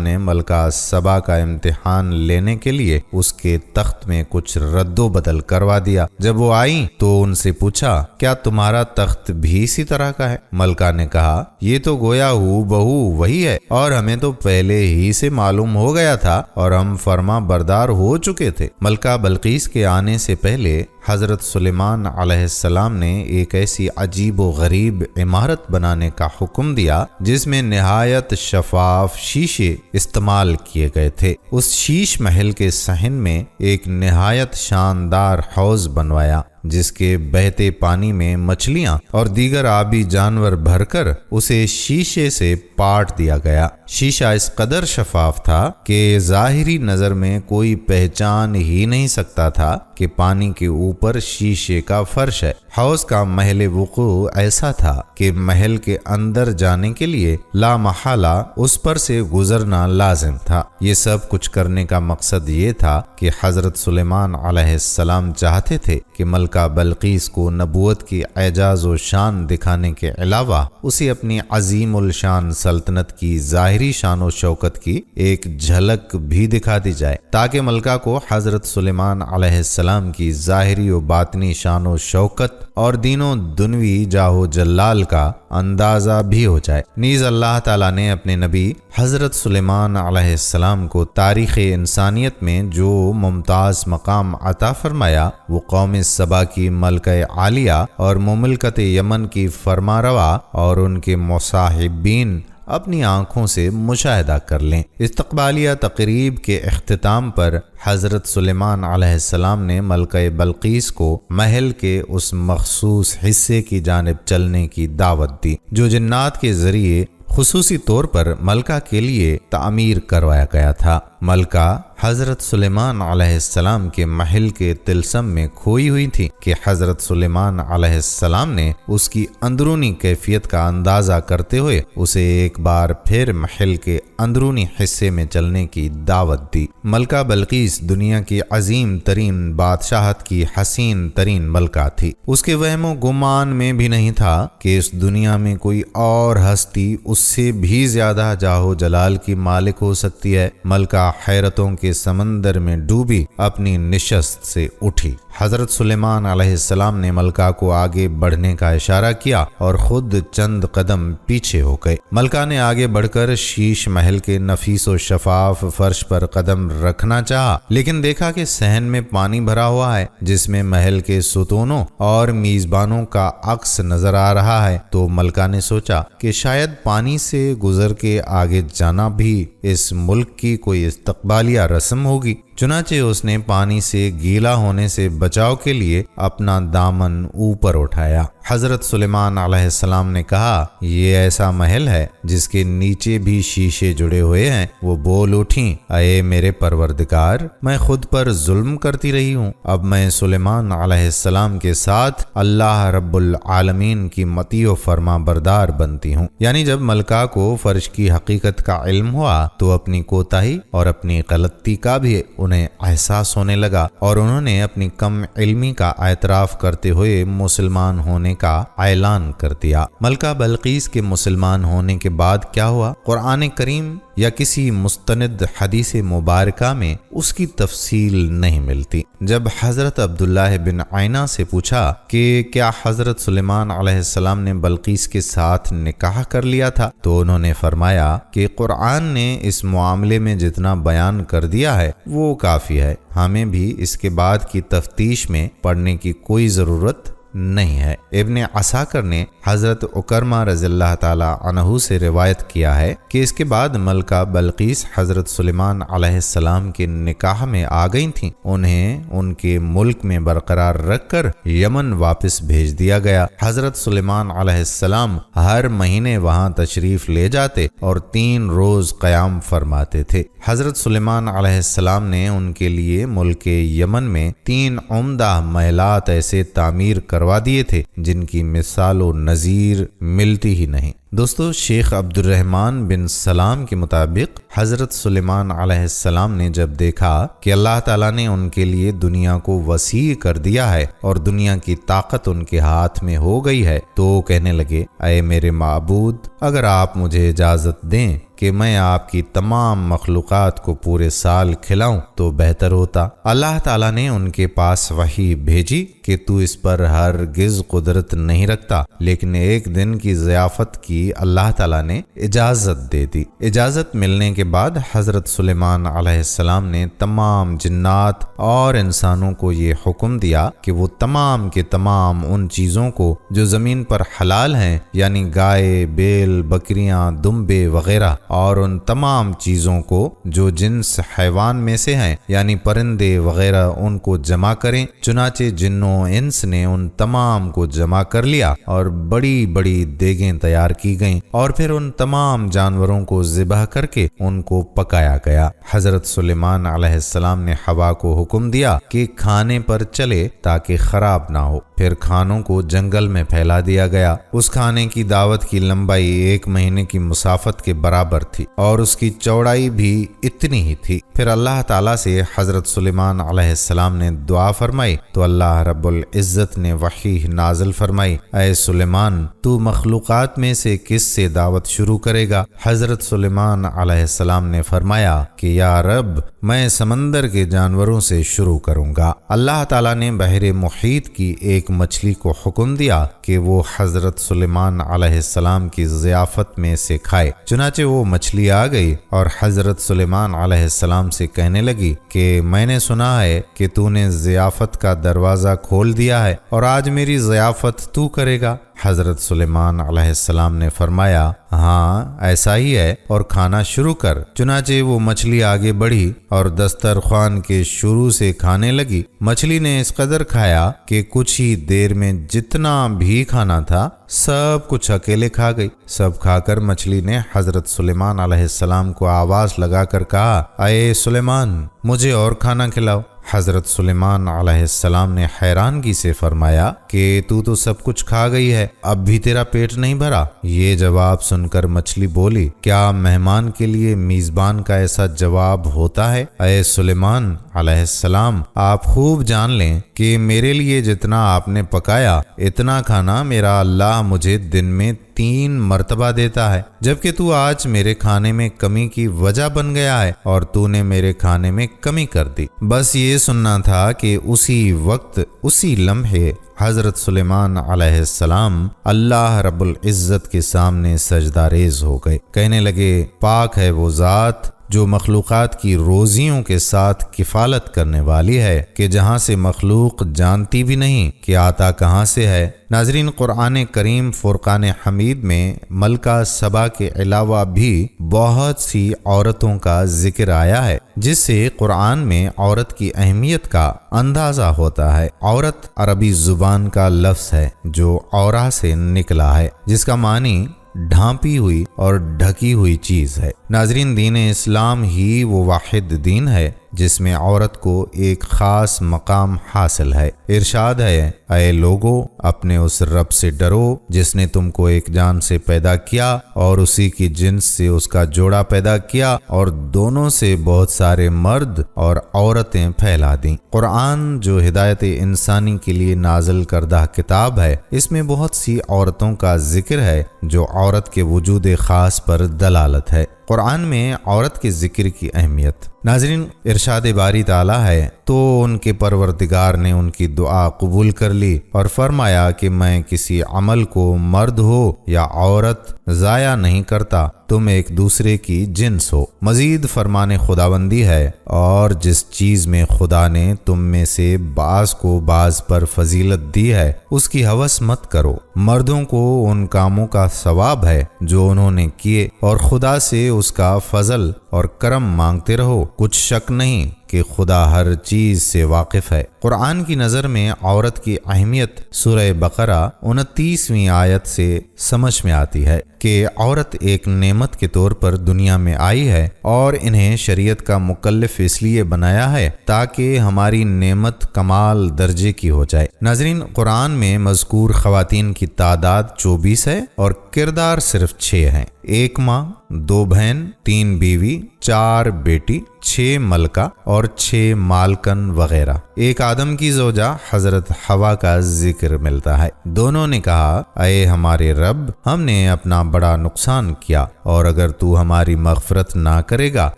نے ملکہ سبا کا امتحان لینے کے لیے اس کے تخت میں کچھ رد و بدل کروا دیا۔ جب وہ آئیں تو ان سے پوچھا، کیا تمہارا تخت بھی اسی طرح کا ہے؟ ملکہ نے کہا، یہ تو گویا ہو بہو وہی ہے، اور ہمیں تو پہلے ہی سے معلوم ہو گیا تھا اور ہم فرما بردار ہو چکے تھے۔ ملکہ بلقیس کے آنے سے پہلے حضرت سلیمان علیہ السلام نے ایک ایسی عجیب و غریب عمارت بنانے کا حکم دیا جس میں نہایت شفاف شیشے استعمال کیے گئے تھے۔ اس شیش محل کے صحن میں ایک نہایت شاندار حوض بنوایا جس کے بہتے پانی میں مچھلیاں اور دیگر آبی جانور بھر کر اسے شیشے سے پاٹ دیا گیا۔ شیشہ اس قدر شفاف تھا کہ ظاہری نظر میں کوئی پہچان ہی نہیں سکتا تھا کہ پانی کے اوپر شیشے کا فرش ہے۔ حوض کا محل وقوع ایسا تھا کہ محل کے اندر جانے کے لیے لا محالہ اس پر سے گزرنا لازم تھا۔ یہ سب کچھ کرنے کا مقصد یہ تھا کہ حضرت سلیمان علیہ السلام چاہتے تھے کہ ملکہ بلقیس کو نبوت کی اعجاز و شان دکھانے کے علاوہ اسے اپنی عظیم الشان سلطنت کی ظاہری شان و شوکت کی ایک جھلک بھی دکھا دی جائے، تاکہ ملکہ کو حضرت سلیمان علیہ السلام کی ظاہری و باطنی شان و شوکت اور دین و دنوی جاہ و جلال کا اندازہ بھی ہو جائے۔ نیز اللہ تعالیٰ نے اپنے نبی حضرت سلیمان علیہ السلام کو تاریخ انسانیت میں جو ممتاز مقام عطا فرمایا وہ قوم سبا کی ملکہ عالیہ اور مملکت یمن کی فرمانروا اور ان کے مصاحبین اپنی آنکھوں سے مشاہدہ کر لیں۔ استقبالیہ تقریب کے اختتام پر حضرت سلیمان علیہ السلام نے ملکہ بلقیس کو محل کے اس مخصوص حصے کی جانب چلنے کی دعوت دی جو جنات کے ذریعے خصوصی طور پر ملکہ کے لیے تعمیر کروایا گیا تھا۔ ملکہ حضرت سلیمان علیہ السلام کے محل کے طلسم میں کھوئی ہوئی تھی کہ حضرت سلیمان علیہ السلام نے اس کی اندرونی کیفیت کا اندازہ کرتے ہوئے اسے ایک بار پھر محل کے اندرونی حصے میں چلنے کی دعوت دی۔ ملکہ بلقیس دنیا کی عظیم ترین بادشاہت کی حسین ترین ملکہ تھی۔ اس کے وہم و گمان میں بھی نہیں تھا کہ اس دنیا میں کوئی اور ہستی اس سے بھی زیادہ جاہ و جلال کی مالک ہو سکتی ہے۔ ملکہ حیرتوں کے سمندر میں ڈوبی اپنی نشست سے اٹھی۔ حضرت سلیمان علیہ السلام نے ملکہ کو آگے بڑھنے کا اشارہ کیا اور خود چند قدم پیچھے ہو گئے۔ ملکہ نے آگے بڑھ کر شیش محل کے نفیس و شفاف فرش پر قدم رکھنا چاہا، لیکن دیکھا کہ صحن میں پانی بھرا ہوا ہے جس میں محل کے ستونوں اور میزبانوں کا عکس نظر آ رہا ہے۔ تو ملکہ نے سوچا کہ شاید پانی سے گزر کے آگے جانا بھی اس ملک کی کوئی استقبالیہ رسم ہوگی۔ چنانچہ اس نے پانی سے گیلا ہونے سے بچاؤ کے لیے اپنا دامن اوپر اٹھایا۔ حضرت سلیمان علیہ السلام نے کہا، یہ ایسا محل ہے جس کے نیچے بھی شیشے جڑے ہوئے ہیں۔ وہ بول اٹھیں، اے میرے پروردگار، میں خود پر ظلم کرتی رہی ہوں، اب میں سلیمان علیہ السلام کے ساتھ اللہ رب العالمین کی مطیع و فرما بردار بنتی ہوں۔ یعنی جب ملکہ کو فرش کی حقیقت کا علم ہوا تو اپنی کوتاہی اور اپنی غلطی کا بھی انہیں احساس ہونے لگا، اور انہوں نے اپنی کم علمی کا اعتراف کرتے ہوئے مسلمان ہونے کا اعلان کر دیا۔ ملکہ بلقیس کے مسلمان ہونے کے بعد کیا ہوا، قرآن کریم یا کسی مستند حدیث مبارکہ میں اس کی تفصیل نہیں ملتی۔ جب حضرت عبداللہ بن عینہ سے پوچھا کہ کیا حضرت سلیمان علیہ السلام نے بلقیس کے ساتھ نکاح کر لیا تھا، تو انہوں نے فرمایا کہ قرآن نے اس معاملے میں جتنا بیان کر دیا ہے وہ کافی ہے، ہمیں بھی اس کے بعد کی تفتیش میں پڑھنے کی کوئی ضرورت نہیں ہے۔ ابن عساکر نے حضرت عکرمہ رضی اللہ تعالی عنہ سے روایت کیا ہے کہ اس کے بعد ملکہ بلقیس حضرت سلیمان علیہ السلام کے نکاح میں آ گئی تھیں، انہیں ان کے ملک میں برقرار رکھ کر یمن واپس بھیج دیا گیا۔ حضرت سلیمان علیہ السلام ہر مہینے وہاں تشریف لے جاتے اور 3 روز قیام فرماتے تھے۔ حضرت سلیمان علیہ السلام نے ان کے لیے ملک یمن میں 3 عمدہ محلات ایسے تعمیر کروا دیے تھے جن کی مثال و نظیر ملتی ہی نہیں۔ دوستو، شیخ عبد الرحمن بن سلام کے مطابق حضرت سلیمان علیہ السلام نے جب دیکھا کہ اللہ تعالیٰ نے ان کے لیے دنیا کو وسیع کر دیا ہے اور دنیا کی طاقت ان کے ہاتھ میں ہو گئی ہے، تو کہنے لگے، اے میرے معبود، اگر آپ مجھے اجازت دیں کہ میں آپ کی تمام مخلوقات کو پورے سال کھلاؤں تو بہتر ہوتا۔ اللہ تعالیٰ نے ان کے پاس وحی بھیجی کہ تو اس پر ہرگز قدرت نہیں رکھتا، لیکن ایک دن کی ضیافت کی اللہ تعالیٰ نے اجازت دے دی۔ اجازت ملنے کے بعد حضرت سلیمان علیہ السلام نے تمام جنات اور انسانوں کو یہ حکم دیا کہ وہ تمام کے تمام ان چیزوں کو جو زمین پر حلال ہیں، یعنی گائے، بیل، بکریاں، دمبے وغیرہ، اور ان تمام چیزوں کو جو جنس حیوان میں سے ہیں، یعنی پرندے وغیرہ، ان کو جمع کریں۔ چنانچہ جنوں انس نے ان تمام کو جمع کر لیا اور بڑی بڑی دیگیں تیار کی گئیں، اور پھر ان تمام جانوروں کو ذبح کر کے ان کو پکایا گیا۔ حضرت سلیمان علیہ السلام نے ہوا کو حکم دیا کہ کھانے پر چلے تاکہ خراب نہ ہو، پھر کھانوں کو جنگل میں پھیلا دیا گیا۔ اس کھانے کی دعوت کی لمبائی 1 مہینے کی مسافت کے برابر تھی اور اس کی چوڑائی بھی اتنی ہی تھی۔ پھر اللہ تعالیٰ سے حضرت سلیمان علیہ السلام نے دعا فرمائی تو اللہ رب العزت نے وحی نازل فرمائی، اے سلیمان، تو مخلوقات میں سے کس سے دعوت شروع کرے گا؟ حضرت سلیمان علیہ السلام نے فرمایا کہ یا رب، میں سمندر کے جانوروں سے شروع کروں گا۔ اللہ تعالیٰ نے بحر محیط کی ایک مچھلی کو حکم دیا کہ وہ حضرت سلیمان علیہ السلام کی ضیافت میں سے کھائے۔ چنانچہ وہ مچھلی آ گئی اور حضرت سلیمان علیہ السلام سے کہنے لگی کہ میں نے سنا ہے کہ تو نے ضیافت کا دروازہ کھول دیا ہے اور آج میری ضیافت تو کرے گا۔ حضرت سلیمان علیہ السلام نے فرمایا، ہاں ایسا ہی ہے، اور کھانا شروع کر۔ چنانچہ وہ مچھلی آگے بڑھی اور دسترخوان کے شروع سے کھانے لگی۔ مچھلی نے اس قدر کھایا کہ کچھ ہی دیر میں جتنا بھی کھانا تھا سب کچھ اکیلے کھا گئی۔ سب کھا کر مچھلی نے حضرت سلیمان علیہ السلام کو آواز لگا کر کہا، اے سلیمان، مجھے اور کھانا کھلاؤ۔ حضرت سلیمان علیہ السلام نے حیرانگی سے فرمایا کہ تو سب کچھ کھا گئی ہے، اب بھی تیرا پیٹ نہیں بھرا؟ یہ جواب سن کر مچھلی بولی، کیا مہمان کے لیے میزبان کا ایسا جواب ہوتا ہے؟ اے سلیمان علیہ السلام، آپ خوب جان لیں کہ میرے لیے جتنا آپ نے پکایا اتنا کھانا میرا اللہ مجھے دن میں 3 مرتبہ دیتا ہے، جبکہ تو آج میرے کھانے میں کمی کی وجہ بن گیا ہے اور تو نے میرے کھانے میں کمی کر دی۔ بس یہ سننا تھا کہ اسی وقت، اسی لمحے حضرت سلیمان علیہ السلام اللہ رب العزت کے سامنے سجدہ ریز ہو گئے، کہنے لگے، پاک ہے وہ ذات جو مخلوقات کی روزیوں کے ساتھ کفالت کرنے والی ہے کہ جہاں سے مخلوق جانتی بھی نہیں کہ آتا کہاں سے ہے۔ ناظرین، قرآن کریم فرقان حمید میں ملکہ سبا کے علاوہ بھی بہت سی عورتوں کا ذکر آیا ہے، جس سے قرآن میں عورت کی اہمیت کا اندازہ ہوتا ہے۔ عورت عربی زبان کا لفظ ہے جو عورہ سے نکلا ہے، جس کا معنی ڈھانپی ہوئی اور ڈھکی ہوئی چیز ہے۔ ناظرین، دین اسلام ہی وہ واحد دین ہے جس میں عورت کو ایک خاص مقام حاصل ہے۔ ارشاد ہے، اے لوگو، اپنے اس رب سے ڈرو جس نے تم کو ایک جان سے پیدا کیا اور اسی کی جنس سے اس کا جوڑا پیدا کیا اور دونوں سے بہت سارے مرد اور عورتیں پھیلا دیں۔ قرآن جو ہدایت انسانی کے لیے نازل کردہ کتاب ہے، اس میں بہت سی عورتوں کا ذکر ہے جو عورت کے وجود خاص پر دلالت ہے۔ قرآن میں عورت کے ذکر کی اہمیت۔ ناظرین، ارشاد باری تعالیٰ ہے، تو ان کے پروردگار نے ان کی دعا قبول کر لی اور فرمایا کہ میں کسی عمل کو مرد ہو یا عورت ضائع نہیں کرتا، تم ایک دوسرے کی جنس ہو۔ مزید فرمان خداوندی ہے، اور جس چیز میں خدا نے تم میں سے بعض کو بعض پر فضیلت دی ہے اس کی ہوس مت کرو۔ مردوں کو ان کاموں کا ثواب ہے جو انہوں نے کیے، اور خدا سے اس کا فضل اور کرم مانگتے رہو، کچھ شک نہیں کہ خدا ہر چیز سے واقف ہے۔ قرآن کی نظر میں عورت کی اہمیت سورہ بقرہ 29ویں آیت سے سمجھ میں آتی ہے کہ عورت ایک نعمت کے طور پر دنیا میں آئی ہے، اور انہیں شریعت کا مکلف اس لیے بنایا ہے تاکہ ہماری نعمت کمال درجے کی ہو جائے۔ ناظرین، قرآن میں مذکور خواتین کی تعداد 24 ہے اور کردار صرف 6 ہیں۔ 1 ماں، 2 بہن، 3 بیوی، 4 بیٹی، 6 ملکہ اور 6 مالکن وغیرہ۔ ایک آدم کی زوجہ حضرت حوا کا ذکر ملتا ہے۔ دونوں نے کہا، اے ہمارے رب، ہم نے اپنا بڑا نقصان کیا، اور اگر تو ہماری مغفرت نہ کرے گا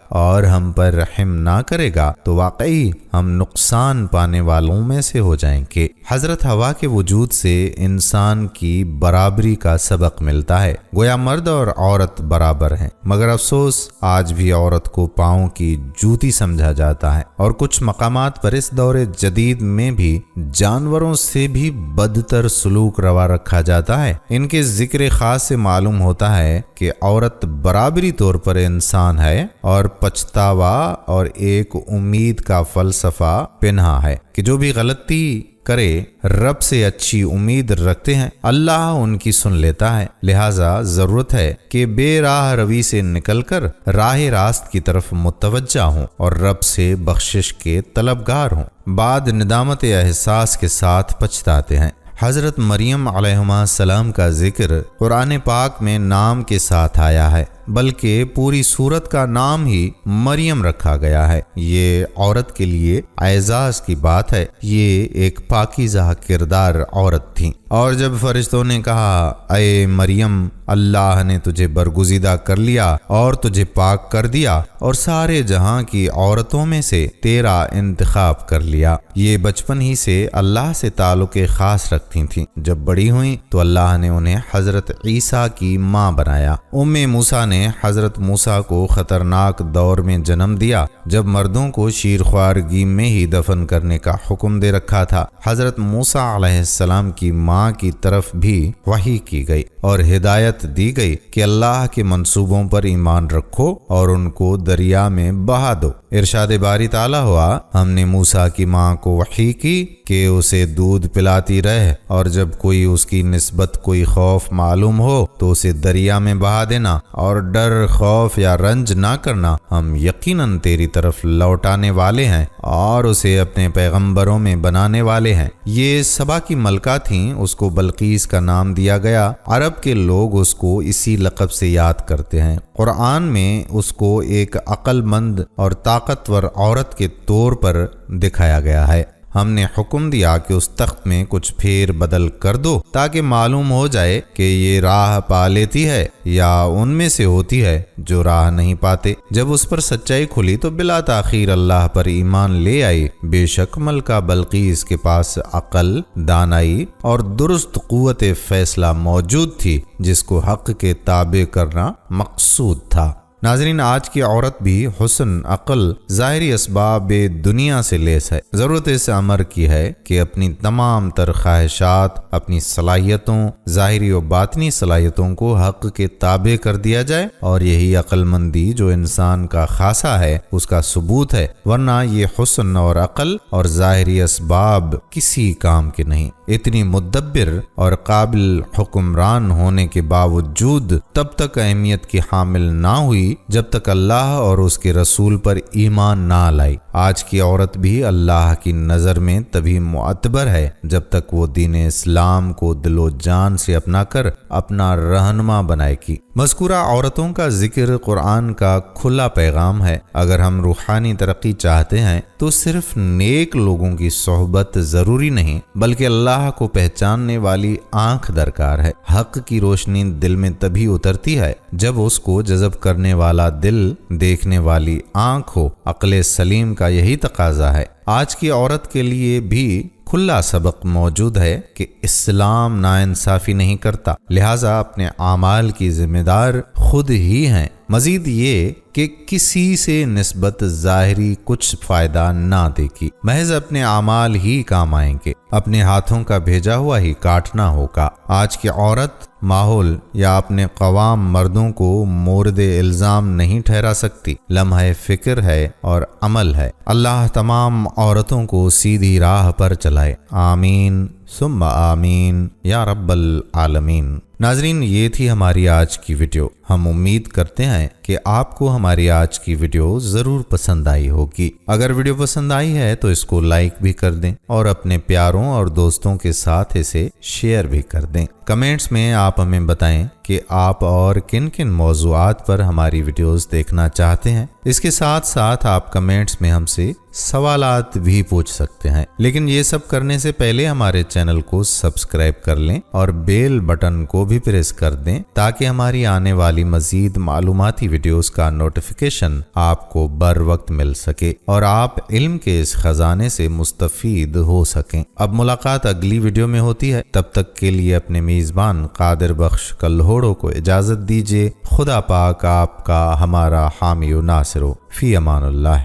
اور ہم پر رحم نہ کرے گا تو واقعی ہم نقصان پانے والوں میں سے ہو جائیں گے۔ حضرت حوا کے وجود سے انسان کی برابری کا سبق ملتا ہے، گویا مرد اور عورت برابر ہیں، مگر افسوس آج بھی عورت کو پاؤں کی جوتی سمجھا جاتا ہے، اور کچھ مقامات پر اس دور جدید میں بھی جانوروں سے بھی بدتر سلوک روا رکھا جاتا ہے۔ ان کے ذکر خاص سے معلوم ہوتا ہے کہ عورت برابری طور پر انسان ہے، اور پچھتاوا اور ایک امید کا فلسفہ پنہا ہے کہ جو بھی غلطی کرے رب سے اچھی امید رکھتے ہیں، اللہ ان کی سن لیتا ہے، لہٰذا ضرورت ہے کہ بے راہ روی سے نکل کر راہ راست کی طرف متوجہ ہوں اور رب سے بخشش کے طلبگار ہوں، بعد ندامت احساس کے ساتھ پچھتاتے ہیں۔ حضرت مریم علیہ السلام کا ذکر قرآن پاک میں نام کے ساتھ آیا ہے، بلکہ پوری سورت کا نام ہی مریم رکھا گیا ہے۔ یہ عورت کے لیے اعزاز کی بات ہے۔ یہ ایک پاکیزہ کردار عورت تھی، اور جب فرشتوں نے کہا، اے مریم، اللہ نے تجھے برگزیدہ کر لیا اور تجھے پاک کر دیا اور سارے جہاں کی عورتوں میں سے تیرا انتخاب کر لیا، یہ بچپن ہی سے اللہ سے تعلق خاص رکھتی تھیں۔ جب بڑی ہوئیں تو اللہ نے انہیں حضرت عیسیٰ کی ماں بنایا۔ ام موسیٰ نے حضرت موسیٰ کو خطرناک دور میں جنم دیا جب مردوں کو شیرخوارگی میں ہی دفن کرنے کا حکم دے رکھا تھا۔ حضرت موسیٰ علیہ السلام کی ماں کی طرف بھی وحی کی گئی اور ہدایت دی گئی کہ اللہ کے منصوبوں پر ایمان رکھو اور ان کو دریا میں بہا دو۔ ارشاد باری تعالیٰ ہوا، ہم نے موسیٰ کی ماں کو وحی کی کہ اسے دودھ پلاتی رہے، اور جب کوئی اس کی نسبت کوئی خوف معلوم ہو تو اسے دریا میں بہا دینا، اور ڈر، خوف یا رنج نہ کرنا، ہم یقیناً تیری طرف لوٹانے والے ہیں اور اسے اپنے پیغمبروں میں بنانے والے ہیں۔ یہ سبا کی ملکہ تھیں، اس کو بلقیس کا نام دیا گیا۔ عرب کے لوگ اس کو اسی لقب سے یاد کرتے ہیں۔ قرآن میں اس کو ایک عقل مند اور طاقتور عورت کے طور پر دکھایا گیا ہے۔ ہم نے حکم دیا کہ اس تخت میں کچھ پھیر بدل کر دو تاکہ معلوم ہو جائے کہ یہ راہ پا لیتی ہے یا ان میں سے ہوتی ہے جو راہ نہیں پاتے۔ جب اس پر سچائی کھلی تو بلا تاخیر اللہ پر ایمان لے آئی۔ بے شک ملکہ بلقیس کے پاس عقل، دانائی اور درست قوت فیصلہ موجود تھی جس کو حق کے تابع کرنا مقصود تھا۔ ناظرین، آج کی عورت بھی حسن، عقل، ظاہری اسباب دنیا سے لیس ہے۔ ضرورت اس امر کی ہے کہ اپنی تمام تر خواہشات، اپنی صلاحیتوں، ظاہری و باطنی صلاحیتوں کو حق کے تابع کر دیا جائے، اور یہی عقل مندی جو انسان کا خاصہ ہے اس کا ثبوت ہے، ورنہ یہ حسن اور عقل اور ظاہری اسباب کسی کام کے نہیں۔ اتنی مدبر اور قابل حکمران ہونے کے باوجود تب تک اہمیت کی حامل نہ ہوئی جب تک اللہ اور اس کے رسول پر ایمان نہ لائی۔ آج کی عورت بھی اللہ کی نظر میں تبھی معتبر ہے جب تک وہ دین اسلام کو دل و جان سے اپنا کر اپنا رہنما بنائے گی۔ مذکورہ عورتوں کا ذکر قرآن کا کھلا پیغام ہے۔ اگر ہم روحانی ترقی چاہتے ہیں تو صرف نیک لوگوں کی صحبت ضروری نہیں، بلکہ اللہ کو پہچاننے والی آنکھ درکار ہے۔ حق کی روشنی دل میں تبھی اترتی ہے جب اس کو جذب کرنے والا دل، دیکھنے والی آنکھ ہو۔ عقل سلیم کا یہی تقاضا ہے۔ آج کی عورت کے لیے بھی کھلا سبق موجود ہے کہ اسلام ناانصافی نہیں کرتا، لہٰذا اپنے اعمال کی ذمہ دار خود ہی ہیں۔ مزید یہ کہ کسی سے نسبت ظاہری کچھ فائدہ نہ دیکھی، محض اپنے اعمال ہی کام آئیں گے، اپنے ہاتھوں کا بھیجا ہوا ہی کاٹنا ہوگا۔ آج کی عورت ماحول یا اپنے قوام مردوں کو مورد الزام نہیں ٹھہرا سکتی، لمحہ فکر ہے اور عمل ہے۔ اللہ تمام عورتوں کو سیدھی راہ پر چلائے، آمین ثم آمین یا رب العالمین۔ ناظرین، یہ تھی ہماری آج کی ویڈیو۔ ہم امید کرتے ہیں کہ آپ کو ہماری آج کی ویڈیو ضرور پسند آئی ہوگی۔ اگر ویڈیو پسند آئی ہے تو اس کو لائک بھی کر دیں اور اپنے پیاروں اور دوستوں کے ساتھ اسے شیئر بھی کر دیں۔ کمنٹس میں آپ ہمیں بتائیں کہ آپ اور کن کن موضوعات پر ہماری ویڈیوز دیکھنا چاہتے ہیں۔ اس کے ساتھ ساتھ آپ کمنٹس میں ہم سے سوالات بھی پوچھ سکتے ہیں، لیکن یہ سب کرنے سے پہلے ہمارے چینل کو سبسکرائب کر لیں اور بیل بٹن کو بھی پریس کر دیں تاکہ ہماری آنے والی مزید معلوماتی ویڈیوز کا نوٹیفیکیشن آپ کو بر وقت مل سکے اور آپ علم کے اس خزانے سے مستفید ہو سکیں۔ اب ملاقات اگلی ویڈیو میں ہوتی ہے، تب تک کے لیے اپنے میزبان قادر بخش کلہوڑو کو اجازت دیجیے۔ خدا پاک آپ کا ہمارا حامی و ناصر ہو۔ فی امان اللہ۔